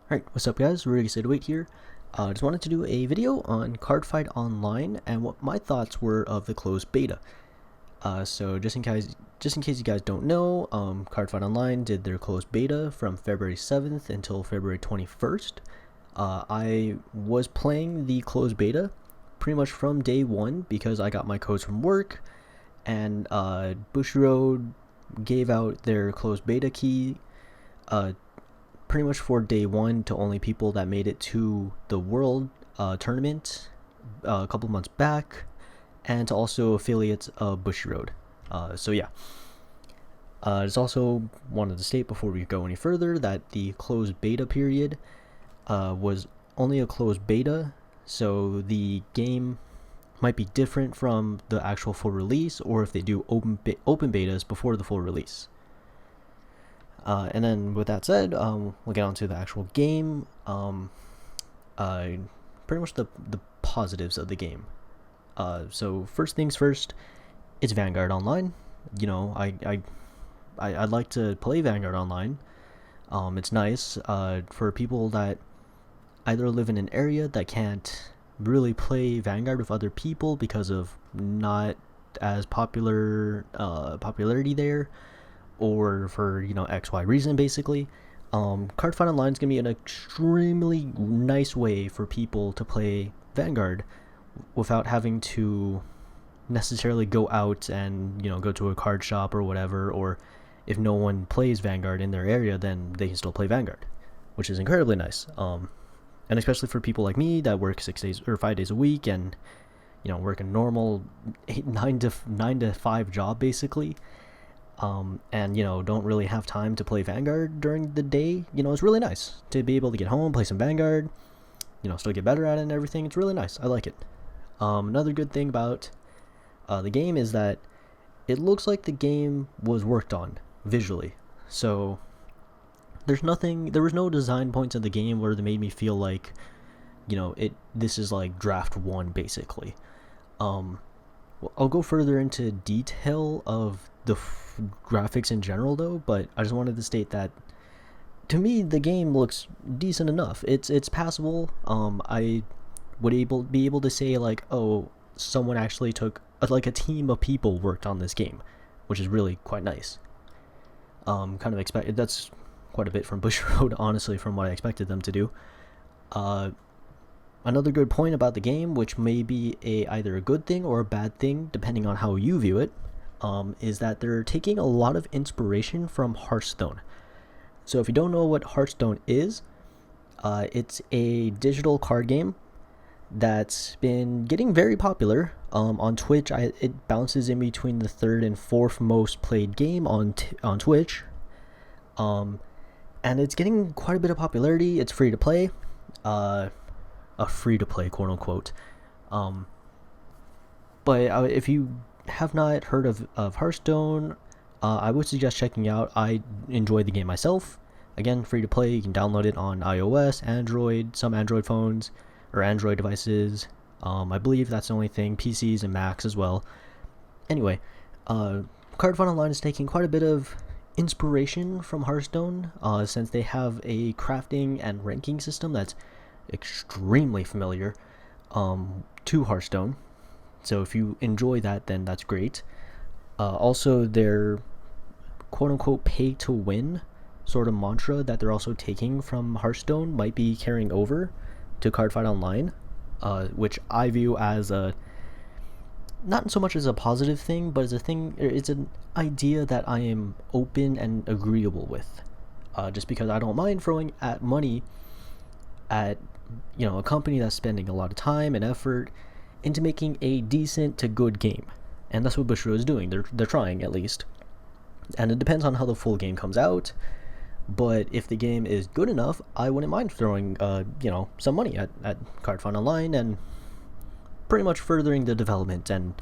Alright, what's up guys, aruigus808 here. Just wanted to do a video on Cardfight Online and what my thoughts were of the closed beta. So just in case you guys don't know, Cardfight Online did their closed beta from February 7th until February 21st. I was playing the closed beta pretty much from day one because I got my codes from work, and Bushiroad gave out their closed beta key pretty much for day one to only people that made it to the world tournament a couple months back, and to also affiliates of Bushiroad. So yeah. Just also wanted to state before we go any further that the closed beta period was only a closed beta, so the game might be different from the actual full release, or if they do open betas before the full release. And then with that said, we'll get on to the actual game. Pretty much the positives of the game. So first things first, it's Vanguard Online. You know, I'd like to play Vanguard Online. It's nice for people that either live in an area that can't really play Vanguard with other people because of not as popularity there, or for, you know, XY reason basically. Cardfight Online is going to be an extremely nice way for people to play Vanguard without having to necessarily go out and, you know, go to a card shop or whatever, or if no one plays Vanguard in their area, then they can still play Vanguard, which is incredibly nice. And especially for people like me that work 6 days or 5 days a week, and, you know, work a normal 9 to 5 job basically. And, you know, don't really have time to play Vanguard during the day. You know, it's really nice to be able to get home, play some Vanguard, you know, still get better at it and everything. It's really nice. I like it. Another good thing about the game is that it looks like the game was worked on visually. So there was no design points in the game where they made me feel like, you know, this is like draft one basically. I'll go further into detail of the graphics in general though, but I just wanted to state that to me the game looks decent enough. It's passable. I would be able to say like, oh, someone actually took like a team of people worked on this game, which is really quite nice. Kind of expected. That's quite a bit from Bushiroad, honestly, from what I expected them to do. Another good point about the game, which may be either a good thing or a bad thing depending on how you view it, is that they're taking a lot of inspiration from Hearthstone. So if you don't know what Hearthstone is, it's a digital card game that's been getting very popular. On Twitch, it bounces in between the 3rd and 4th most played game on Twitch. And it's getting quite a bit of popularity. It's free to play. A free to play, quote unquote. But if you have not heard of Hearthstone, I would suggest checking out. I enjoyed the game myself. Again, free to play. You can download it on iOS, Android, some Android phones or Android devices. I believe that's the only thing. PCs and Macs as well. Anyway, Cardfight Online is taking quite a bit of inspiration from Hearthstone, since they have a crafting and ranking system that's extremely familiar to Hearthstone. So if you enjoy that, then that's great. Also, their quote-unquote pay-to-win sort of mantra that they're also taking from Hearthstone might be carrying over to Cardfight Online, which I view as not so much as a positive thing, but as it's an idea that I am open and agreeable with. Just because I don't mind throwing money at, you know, a company that's spending a lot of time and effort into making a decent to good game, and that's what Bushiroad is doing. They're trying, at least, and it depends on how the full game comes out. But if the game is good enough, I wouldn't mind throwing you know, some money at Cardfight Online and pretty much furthering the development and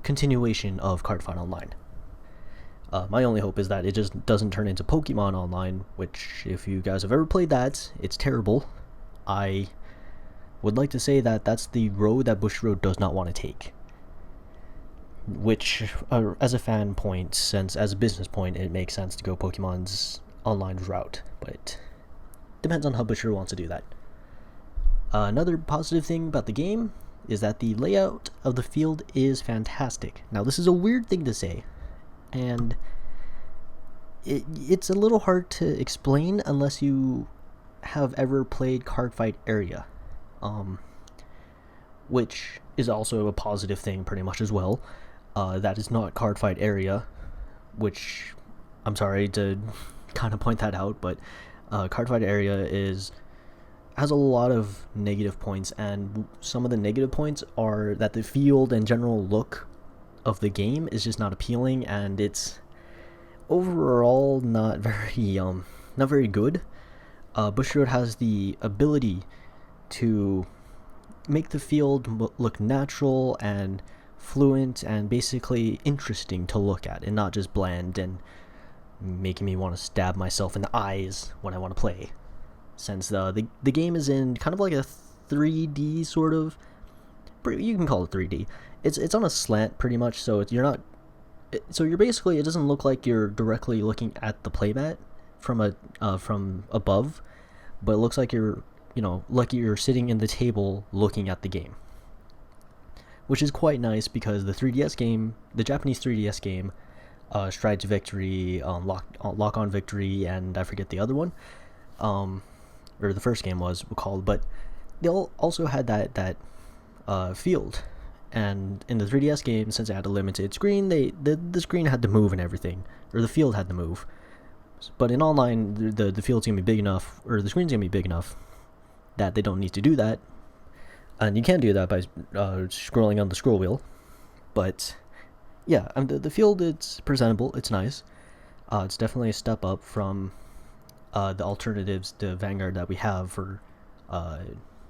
continuation of Cardfight Online. My only hope is that it just doesn't turn into Pokemon Online, which, if you guys have ever played that, it's terrible. I would like to say that that's the road that Bushiroad does not want to take. Which, as a fan point, since as a business point, it makes sense to go Pokemon's online route. But depends on how Bushido wants to do that. Another positive thing about the game is that the layout of the field is fantastic. Now, this is a weird thing to say, and it's a little hard to explain unless you have ever played Cardfight area, which is also a positive thing pretty much as well. That is not Cardfight area, which I'm sorry to kind of point that out, but Cardfight area has a lot of negative points, and some of the negative points are that the field and general look of the game is just not appealing, and it's overall not very good. Bushido has the ability to make the field look natural and fluent and basically interesting to look at, and not just bland and making me want to stab myself in the eyes when I want to play. Since the game is in kind of like a 3D sort of, you can call it 3D. It's on a slant pretty much, so you're basically, it doesn't look like you're directly looking at the playmat from above, but it looks like you're sitting in the table looking at the game, which is quite nice because the Japanese 3DS game, Stride to Victory, Lock on Victory, and I forget the other one, or the first game was called, but they all also had that field. And in the 3DS game, since it had a limited screen, the screen had to move and everything, or the field had to move. But in online, the field's gonna be big enough, or the screen's gonna be big enough that they don't need to do that. And you can do that by scrolling on the scroll wheel. But yeah, the field, it's presentable, it's nice. It's definitely a step up from the alternatives to Vanguard that we have for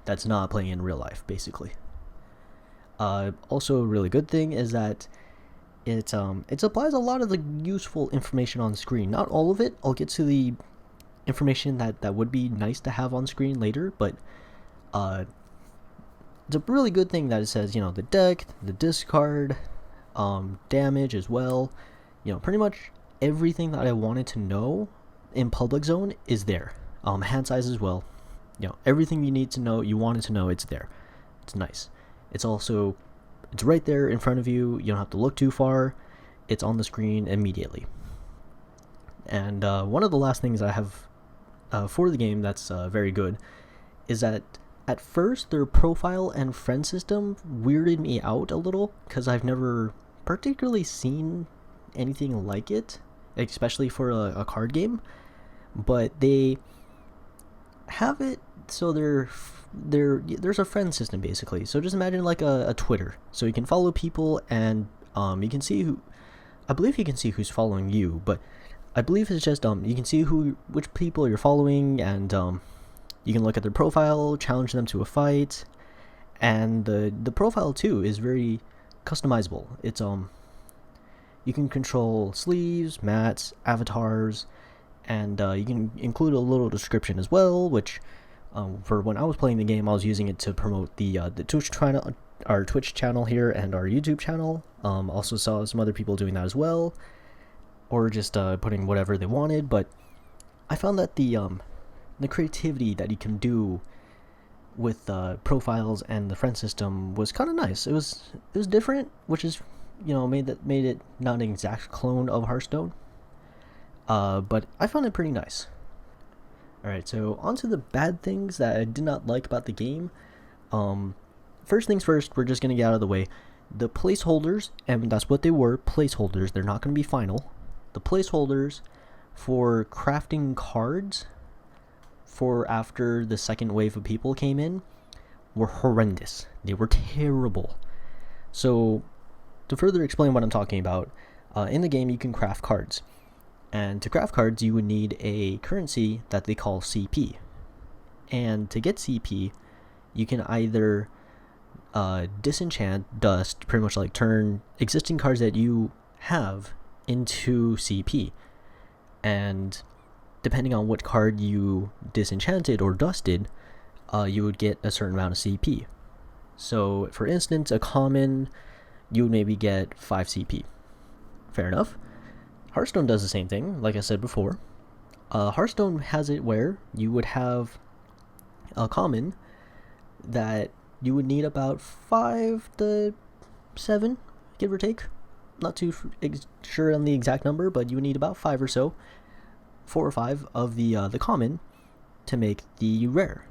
that's not playing in real life, basically. Also, a really good thing is that it supplies a lot of the useful information on screen. Not all of it. I'll get to the information that would be nice to have on screen later, but it's a really good thing that it says, the deck, the discard, damage as well. Pretty much everything that I wanted to know in Public Zone is there. Hand size as well. Everything you wanted to know, it's there. It's nice. It's right there in front of you. You don't have to look too far. It's on the screen immediately. And one of the last things I have for the game that's very good is that at first their profile and friend system weirded me out a little because I've never particularly seen anything like it, especially for a card game. But they have it so there's a friend system basically. So just imagine like a Twitter. So you can follow people and you can see I believe you can see who's following you, but I believe it's just you can see which people you're following, and you can look at their profile, challenge them to a fight, and the profile too is very customizable. It's you can control sleeves, mats, avatars, and you can include a little description as well, which for when I was playing the game, I was using it to promote the Twitch channel, our Twitch channel here, and our YouTube channel. Also saw some other people doing that as well, or just putting whatever they wanted. But I found that the creativity that you can do with profiles and the friend system was kind of nice. It was different, which is made it not an exact clone of Hearthstone. But I found it pretty nice. Alright, so on to the bad things that I did not like about the game. First things first, we're just going to get out of the way. The placeholders, and that's what they were, placeholders, they're not going to be final. The placeholders for crafting cards for after the second wave of people came in were horrendous. They were terrible. So, to further explain what I'm talking about, in the game you can craft cards. And to craft cards, you would need a currency that they call CP. And to get CP, you can either disenchant, dust, pretty much like turn existing cards that you have into CP. And depending on what card you disenchanted or dusted, you would get a certain amount of CP. So, for instance, a common, you would maybe get 5 CP. Fair enough. Hearthstone does the same thing, like I said before. Hearthstone has it where you would have a common that you would need about 5 to 7, give or take. Not too sure on the exact number, but you would need about 5 or so, 4 or 5 of the common to make the rare.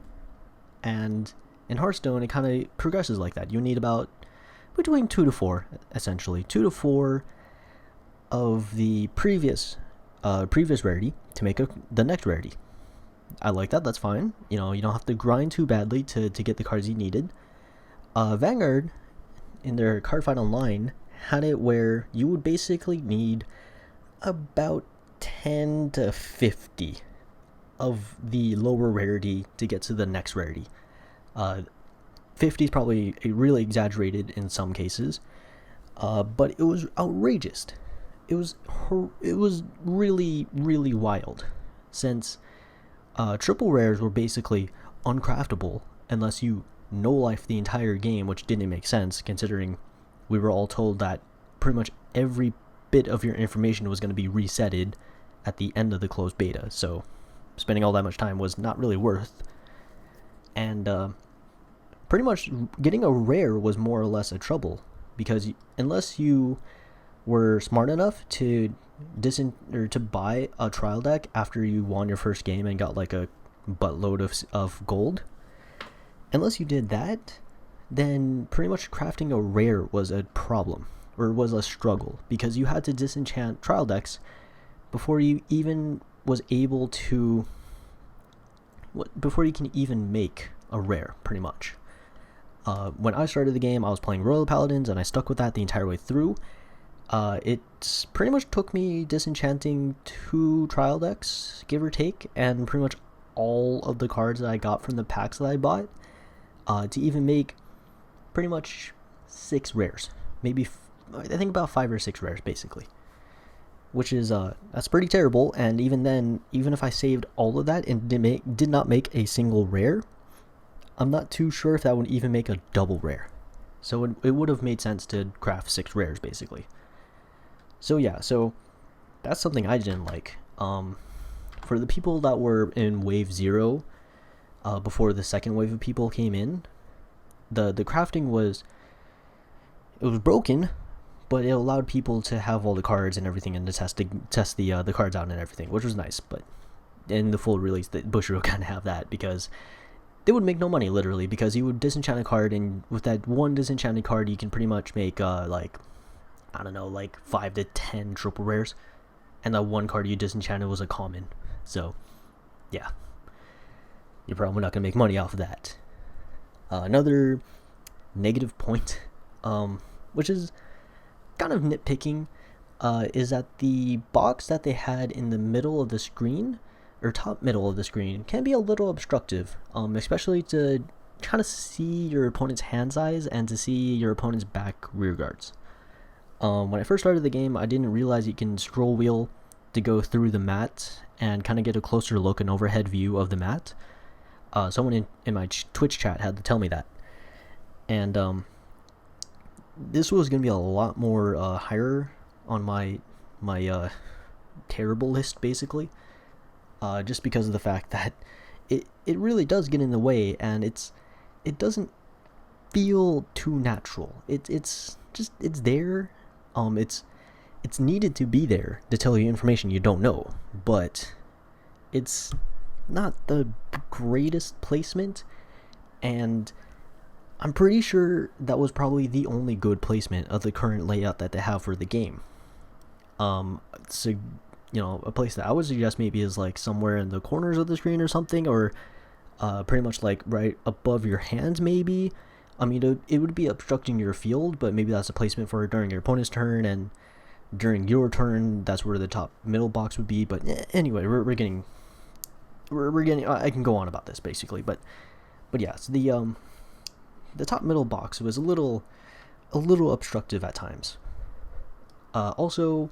And in Hearthstone, it kind of progresses like that. You need about between 2 to 4, essentially 2 to 4 of the previous rarity to make the next rarity. I like that. That's fine. You don't have to grind too badly to get the cards you needed. Vanguard, in their Cardfight Online, had it where you would basically need about 10 to 50 of the lower rarity to get to the next rarity. 50 is probably really exaggerated in some cases, but it was outrageous. It was really, really wild, since triple rares were basically uncraftable unless you no-life the entire game, which didn't make sense considering we were all told that pretty much every bit of your information was going to be resetted at the end of the closed beta, so spending all that much time was not really worth. And pretty much getting a rare was more or less a trouble, because unless you were smart enough to buy a trial deck after you won your first game and got like a buttload of gold, unless you did that, then pretty much crafting a rare was a problem, or was a struggle, because you had to disenchant trial decks before you even was able to before you can even make a rare, pretty much. When I started the game, I was playing Royal Paladins, and I stuck with that the entire way through. It pretty much took me disenchanting 2 trial decks, give or take, and pretty much all of the cards that I got from the packs that I bought, to even make pretty much 6 rares. Maybe, I think about 5 or 6 rares, basically. Which is, that's pretty terrible, and even then, even if I saved all of that and did not make a single rare, I'm not too sure if that would even make a double rare. So it would have made sense to craft 6 rares, basically. So yeah, so that's something I didn't like. For the people that were in wave 0, before the second wave of people came in, the crafting was broken, but it allowed people to have all the cards and everything, and to test the cards out and everything, which was nice. But in the full release, the Bushiroad kind of have that, because they would make no money, literally, because you would disenchant a card, and with that one disenchanted card, you can pretty much make like 5 to 10 triple rares, and that one card you disenchanted was a common. So yeah, you're probably not gonna make money off of that. Another negative point, which is kind of nitpicking, is that the box that they had in the middle of the screen, or top middle of the screen, can be a little obstructive, especially to kind of see your opponent's hand size and to see your opponent's back rear guards. When I first started the game, I didn't realize you can scroll wheel to go through the mat and kind of get a closer look and overhead view of the mat. Someone in my Twitch chat had to tell me that. And this was going to be a lot more higher on my terrible list, basically. Just because of the fact that it really does get in the way, and it doesn't feel too natural. It's there. It's needed to be there to tell you information you don't know, but it's not the greatest placement, and I'm pretty sure that was probably the only good placement of the current layout that they have for the game. So, a place that I would suggest maybe is like somewhere in the corners of the screen or something, or pretty much like right above your hands, maybe. I mean, it would be obstructing your field, but maybe that's a placement for during your opponent's turn, and during your turn, that's where the top middle box would be. But anyway, we're getting. I can go on about this basically, but yeah, so the top middle box was a little obstructive at times. Also,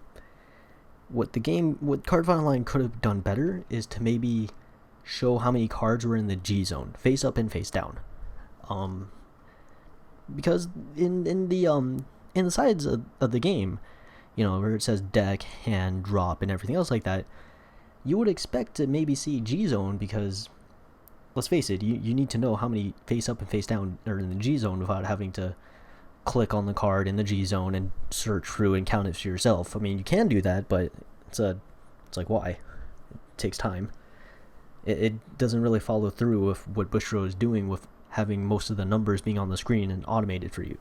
what Cardfight Online could have done better is to maybe show how many cards were in the G zone, face up and face down. Because in the sides of the game, where it says deck, hand, drop, and everything else like that, you would expect to maybe see G zone because, let's face it, you need to know how many face up and face down are in the G zone without having to click on the card in the G zone and search through and count it for yourself. I mean, you can do that, but it's like, why? It takes time. It doesn't really follow through with what Bushiroad is doing with having most of the numbers being on the screen and automated for you.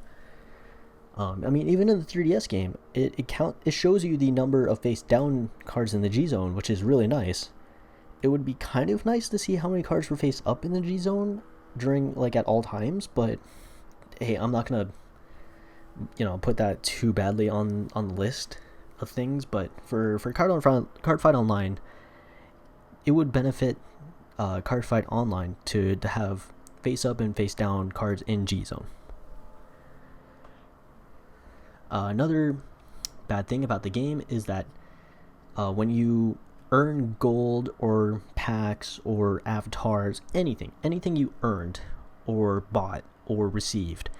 I mean, even in the 3DS game, it shows you the number of face down cards in the G zone, which is really nice. It would be kind of nice to see how many cards were face up in the G zone during, like, at all times, but hey, I'm not gonna put that too badly on the list of things. But for Cardfight Online, it would benefit Cardfight Online to have face up and face down cards in G zone. Another bad thing about the game is that when you earn gold or packs or avatars, anything you earned or bought or received,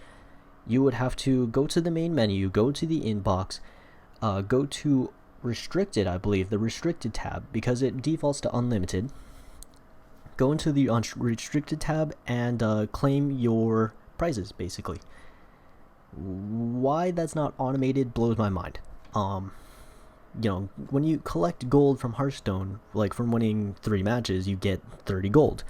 you would have to go to the main menu, go to the inbox, go to restricted, I believe, the restricted tab, because it defaults to unlimited. Go into the restricted tab and claim your prizes, basically. Why that's not automated blows my mind. When you collect gold from Hearthstone, like from winning 3 matches, you get 30 gold.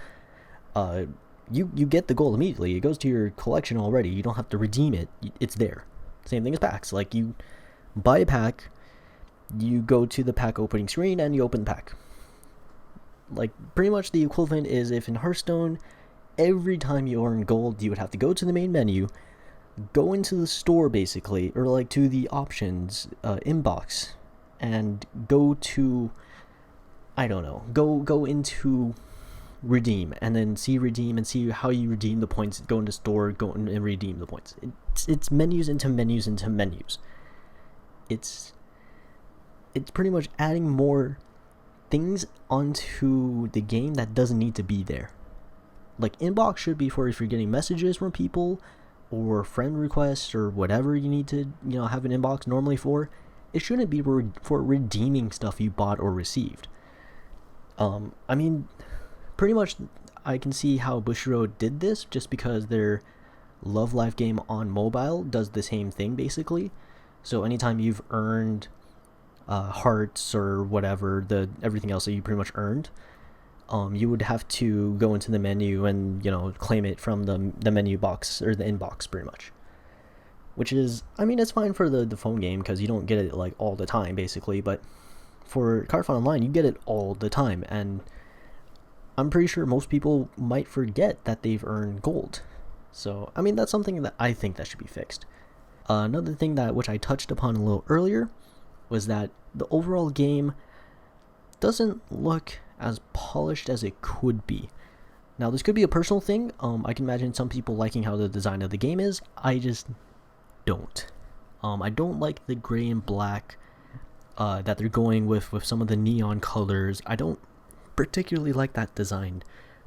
You get the gold immediately. It goes to your collection already. You don't have to redeem it. It's there. Same thing as packs. Like, you buy a pack, you go to the pack opening screen, and you open the pack. Like, pretty much the equivalent is if in Hearthstone, every time you earn gold, you would have to go to the main menu, go into the store, basically, or like to the options inbox, and go to, I don't know, go into redeem, and then see redeem and see how you redeem the points. Go into store, go and redeem the points. It's menus into menus into menus. It's pretty much adding more things onto the game that doesn't need to be there. Like, inbox should be for if you're getting messages from people or friend requests or whatever you need to have an inbox normally for. It shouldn't be for redeeming stuff you bought or received. I mean, pretty much I can see how Bushiroad did this, just because their Love Life game on mobile does the same thing, basically. So anytime you've earned hearts or whatever, everything else that you pretty much earned, you would have to go into the menu and claim it from the menu box or the inbox, pretty much. Which is, I mean, it's fine for the phone game because you don't get it like all the time, basically. But for Cardfight Online, you get it all the time, and I'm pretty sure most people might forget that they've earned gold. So, I mean, that's something that I think that should be fixed. Another thing which I touched upon a little earlier was that the overall game doesn't look as polished as it could be. Now, this could be a personal thing. I can imagine some people liking how the design of the game is. I just don't. I don't like the gray and black that they're going with some of the neon colors. I don't particularly like that design.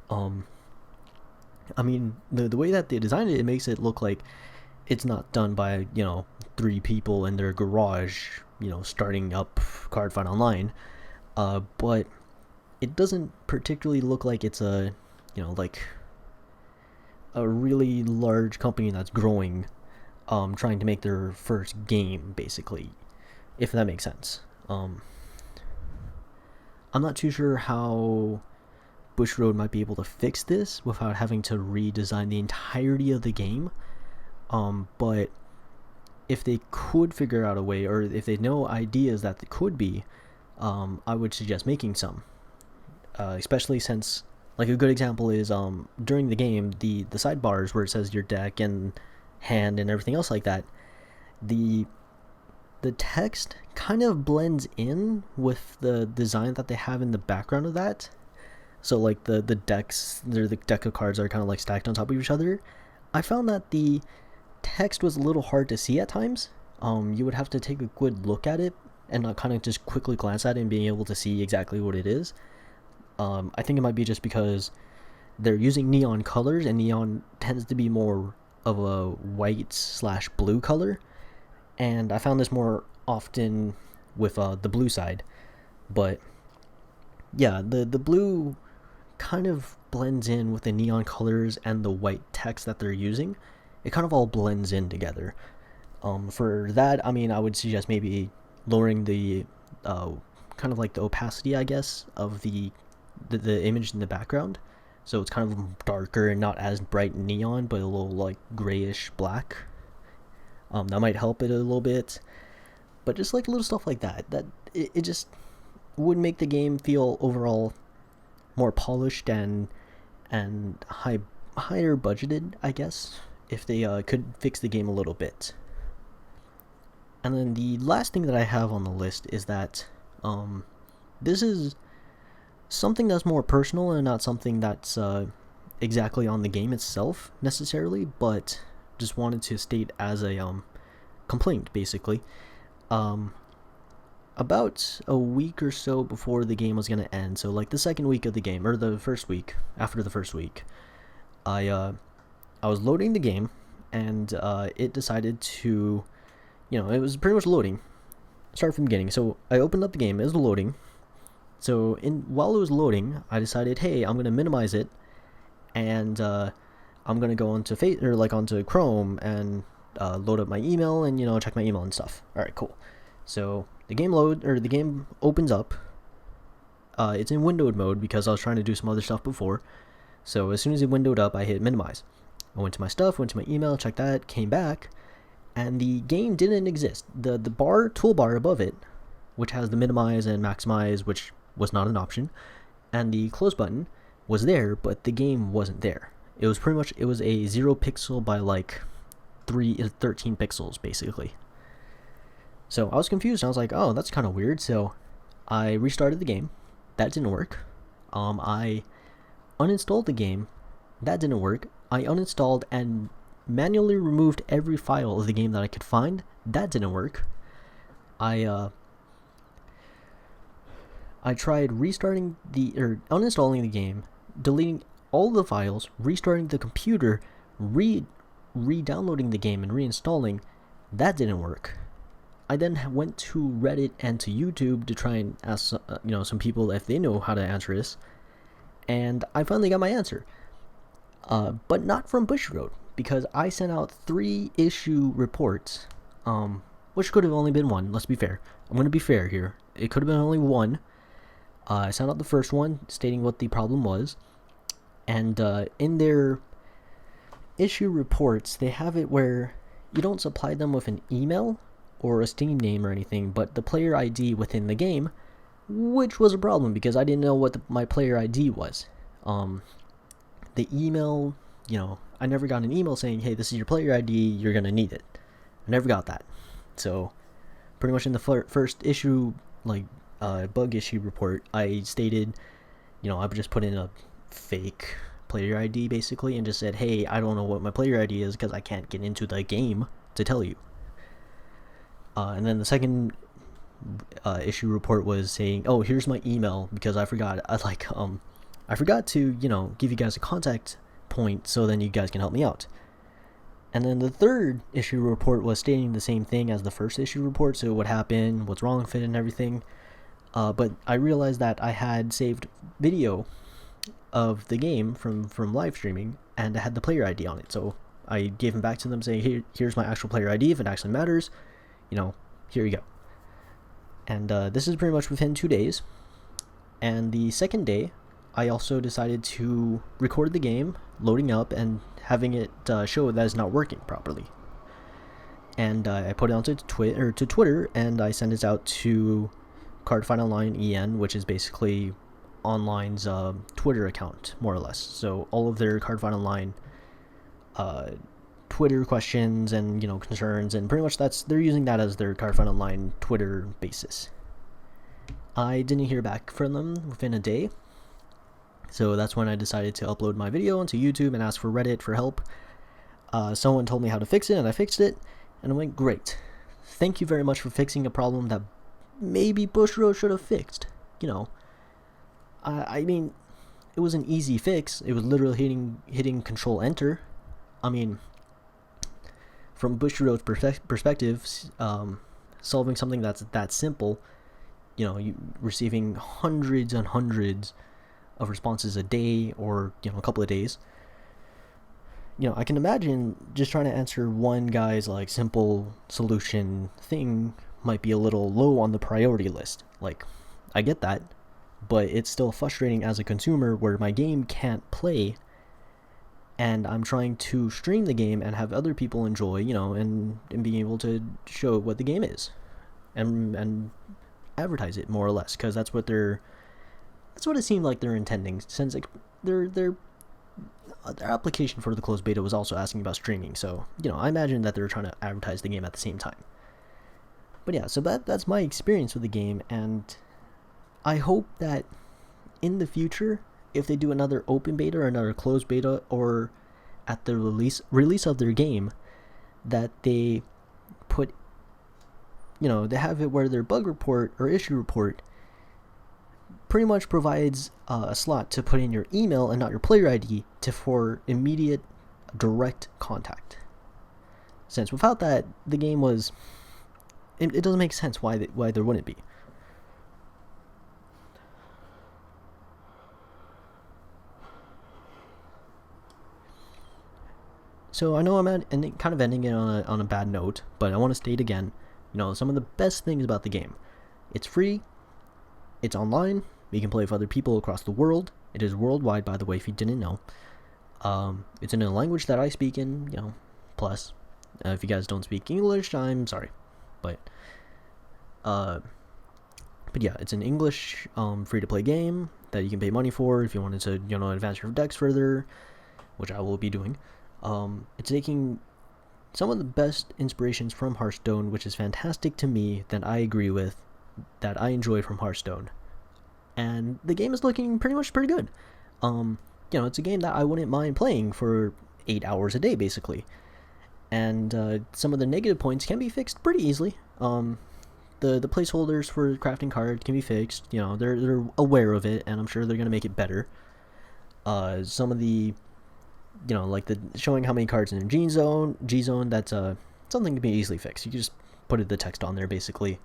I mean, the way that they designed it, it makes it look like it's not done by 3 people in their garage, starting up Cardfight Online. But it doesn't particularly look like it's a really large company that's growing, trying to make their first game, basically, if that makes sense. I'm not too sure how Bushiroad might be able to fix this without having to redesign the entirety of the game. But if they could figure out a way, or if they know ideas that could be, I would suggest making some. Especially since, like, a good example is during the game, the sidebars where it says your deck and hand and everything else like that, the text kind of blends in with the design that they have in the background of that. So like the decks, the deck of cards are kind of like stacked on top of each other. I found that the text was a little hard to see at times. You would have to take a good look at it and not kind of just quickly glance at it and being able to see exactly what it is. I think it might be just because they're using neon colors, and neon tends to be more of a white/blue color, and I found this more often with the blue side. But yeah, the blue kind of blends in with the neon colors and the white text that they're using. It kind of all blends in together. For that, I mean, I would suggest maybe lowering the kind of like the opacity, I guess, of the image in the background, so it's kind of darker and not as bright neon, but a little like grayish black. That might help it a little bit, but just like little stuff like that, it just would make the game feel overall more polished and higher budgeted, I guess, if they could fix the game a little bit. And then the last thing that I have on the list is that this is something that's more personal and not something that's exactly on the game itself necessarily, but just wanted to state as a complaint, basically. About a week or so before the game was going to end, so like the second week of the game, or the first week, after the first week, I was loading the game, and it decided to, it was pretty much loading. Start from the beginning. So I opened up the game, it was loading. So while it was loading, I decided, hey, I'm gonna minimize it, and I'm gonna go onto onto Chrome and load up my email and check my email and stuff. All right, cool. So the game opens up. It's in windowed mode because I was trying to do some other stuff before. So as soon as it windowed up, I hit minimize. I went to my stuff, went to my email, checked that, came back, and the game didn't exist. The toolbar above it, which has the minimize and maximize, which was not an option, and the close button was there, but the game wasn't there. It was a 0 pixel by like 13 pixels basically. So I was confused. I was like, oh, that's kind of weird. So I restarted the game. That didn't work. I uninstalled the game. That didn't work. I uninstalled and manually removed every file of the game that I could find. That didn't work. I tried uninstalling the game, deleting all the files, restarting the computer, re-downloading the game and reinstalling. That didn't work. I then went to Reddit and to YouTube to try and ask some people if they know how to answer this, and I finally got my answer. But not from Bushiroad, because I sent out 3 issue reports, which could have only been one. Let's be fair. I'm going to be fair here. It could have been only one. I sent out the first one stating what the problem was, and in their issue reports, they have it where you don't supply them with an email or a Steam name or anything, but the player ID within the game, which was a problem because I didn't know what my player ID was. The email, I never got an email saying, hey, this is your player ID, you're going to need it. I never got that. So pretty much in the first issue, bug issue report, I stated, I would just put in a fake player ID basically and just said, hey, I don't know what my player ID is because I can't get into the game to tell you. And then the second issue report was saying, oh, here's my email because I forgot. I forgot to, give you guys a contact point so then you guys can help me out. And then the third issue report was stating the same thing as the first issue report, so what happened, what's wrong with it, and everything. But I realized that I had saved video of the game from live streaming, and I had the player ID on it. So I gave them back to them saying, here's my actual player ID if it actually matters. Here you go. And this is pretty much within 2 days. And the second day, I also decided to record the game, loading up, and having it show that it's not working properly. And I put it onto Twitter, and I sent it out to Cardfight Online EN, which is basically Online's Twitter account, more or less. So all of their Cardfight Online Twitter questions and concerns, and pretty much they're using that as their Cardfight Online Twitter basis. I didn't hear back from them within a day, so that's when I decided to upload my video onto YouTube and ask for Reddit for help. Someone told me how to fix it, and I fixed it, and I went, great. Thank you very much for fixing a problem that maybe Bushiroad should have fixed. I mean, it was an easy fix. It was literally hitting Control Enter. I mean, from Bushiroad's perspective, solving something that's that simple you receiving hundreds and hundreds of responses a day, or a couple of days. I can imagine just trying to answer one guy's like simple solution thing might be a little low on the priority list. Like, I get that, but it's still frustrating as a consumer where my game can't play and I'm trying to stream the game and have other people enjoy, and being able to show what the game is and advertise it more or less, because that's what it seemed like they're intending, since their application for the closed beta was also asking about streaming. So I imagine that they're trying to advertise the game at the same time. But yeah, so that's my experience with the game, and I hope that in the future, if they do another open beta or another closed beta, or at the release of their game, that they put, they have it where their bug report or issue report pretty much provides a slot to put in your email and not your player ID for immediate direct contact. Since without that, the game was, it doesn't make sense why there wouldn't be. So I know I'm kind of ending it on a bad note, but I want to state again, some of the best things about the game. It's free, it's online, you can play with other people across the world. It is worldwide, by the way, if you didn't know. It's in a language that I speak in, plus, if you guys don't speak English, I'm sorry. But yeah, it's an English, free-to-play game that you can pay money for if you wanted to, advance your decks further, which I will be doing. It's taking some of the best inspirations from Hearthstone, which is fantastic to me, that I agree with, that I enjoy from Hearthstone. And the game is looking pretty good. It's a game that I wouldn't mind playing for 8 hours a day, basically. And some of the negative points can be fixed pretty easily. The placeholders for crafting cards can be fixed. They're aware of it, and I'm sure they're gonna make it better. Some of the like the showing how many cards in a G zone, that's something can be easily fixed. You just put the text on there, basically,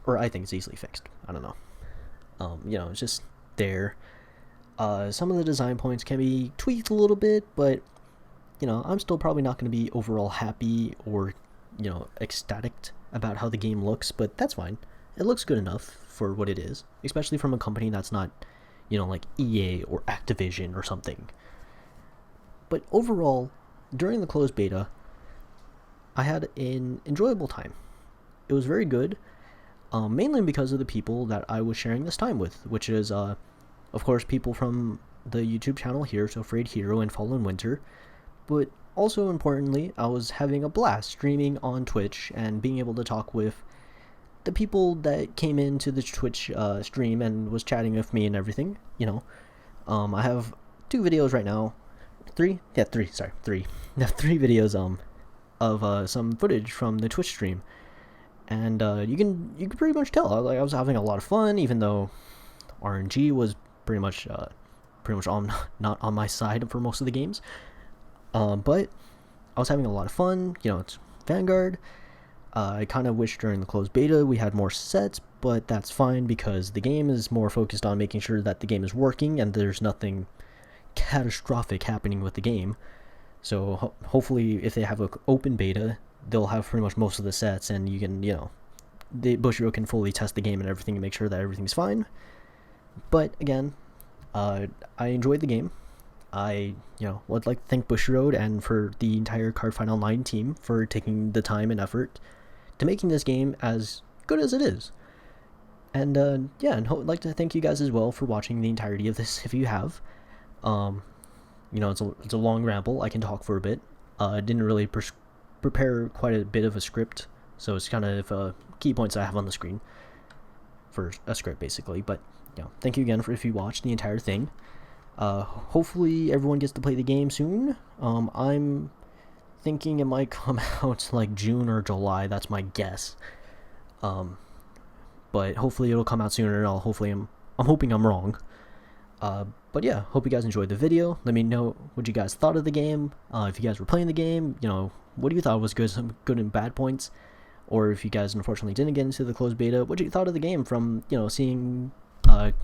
or I think it's easily fixed. I don't know. It's just there. Some of the design points can be tweaked a little bit, but I'm still probably not going to be overall happy or ecstatic about how the game looks, but that's fine. It looks good enough for what it is, especially from a company that's not like EA or Activision or something. But overall, during the closed beta, I had an enjoyable time. It was very good, mainly because of the people that I was sharing this time with, which is, of course, people from the YouTube channel here, so Frayed Hero and Fallen Winter, but also importantly, I was having a blast streaming on Twitch and being able to talk with the people that came into the Twitch stream and was chatting with me and everything. I have 2 videos right now. 3? Yeah, 3. Sorry, 3. I have 3 videos of some footage from the Twitch stream, and you can pretty much tell I was having a lot of fun, even though RNG was pretty much not on my side for most of the games. But I was having a lot of fun. It's Vanguard. I kind of wish during the closed beta we had more sets, but that's fine because the game is more focused on making sure that the game is working and there's nothing catastrophic happening with the game. So hopefully if they have an open beta, they'll have pretty much most of the sets, and you can, Bushiroad can fully test the game and everything and make sure that everything's fine. But again, I enjoyed the game. I, would like to thank Bushiroad and for the entire Cardfight Online team for taking the time and effort to making this game as good as it is. And and I'd like to thank you guys as well for watching the entirety of this, if you have. It's a long ramble. I can talk for a bit. I didn't really prepare quite a bit of a script, so it's kind of key points I have on the screen for a script, basically. But thank you again if you watched the entire thing. Hopefully everyone gets to play the game soon. I'm thinking it might come out like June or July. That's my guess. But hopefully it'll come out sooner. I'm hoping I'm wrong. But yeah, hope you guys enjoyed the video. Let me know what you guys thought of the game. If you guys were playing the game, what do you thought was good, some good and bad points. or if you guys unfortunately didn't get into the closed beta, what you thought of the game from, you know, seeing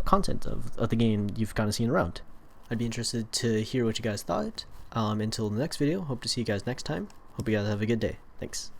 content of the game you've kind of seen around. I'd be interested to hear what you guys thought. Until the next video, hope to see you guys next time. Hope you guys have a good day. Thanks.